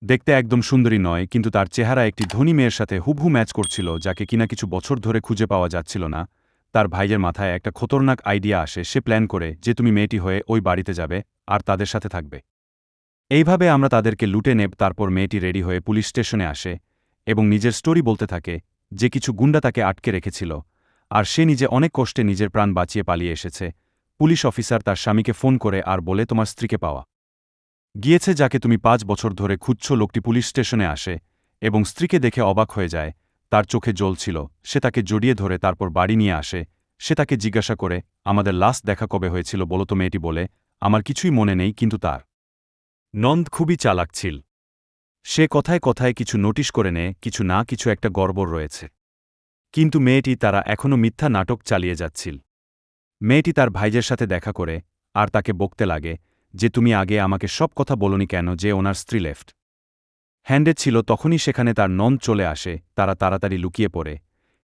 দেখতে একদম সুন্দরী নয়, কিন্তু তার চেহারা একটি ধনী মেয়ের সাথে হুবহু ম্যাচ করছিল, যাকে কিনা কিছু বছর ধরে খুঁজে পাওয়া যাচ্ছিল না। তার ভাইয়ের মাথায় একটা খতরনাক আইডিয়া আসে। সে প্ল্যান করে যে তুমি মেয়েটি হয়ে ওই বাড়িতে যাবে আর তাদের সাথে থাকবে। এইভাবে আমরা তাদেরকে লুটে নেব। তারপর মেয়েটি রেডি হয়ে পুলিশ স্টেশনে আসে এবং নিজের স্টোরি বলতে থাকে যে কিছু গুন্ডা তাকে আটকে রেখেছিল আর সে নিজে অনেক কষ্টে নিজের প্রাণ বাঁচিয়ে পালিয়ে এসেছে। পুলিশ অফিসার তার স্বামীকে ফোন করে আর বলে তোমার স্ত্রীকে পাওয়া গিয়েছে, যাকে তুমি 5 বছর ধরে খুঁজছ। লোকটি পুলিশ স্টেশনে আসে এবং স্ত্রীকে দেখে অবাক হয়ে যায়। তার চোখে জল ছিল। সে তাকে জড়িয়ে ধরে তারপর বাড়ি নিয়ে আসে। সে তাকে জিজ্ঞাসা করে আমাদের লাস্ট দেখা কবে হয়েছিল বলো তো। মেয়েটি বলে আমার কিছুই মনে নেই, কিন্তু তার নন্দ খুবই চালাক ছিল। সে কথায় কথায় কিছু নোটিশ করে নেয়, কিছু না কিছু একটা গড়বড় রয়েছে। কিন্তু মেয়েটি তারা এখনও মিথ্যা নাটক চালিয়ে যাচ্ছিল। মেয়েটি তার ভাইজের সাথে দেখা করে আর তাকে বকতে লাগে যে তুমি আগে আমাকে সব কথা বলনি কেন যে ওনার স্ত্রী লেফট হ্যান্ডেড ছিল। তখনই সেখানে তার নন্দ চলে আসে। তারা তাড়াতাড়ি লুকিয়ে পড়ে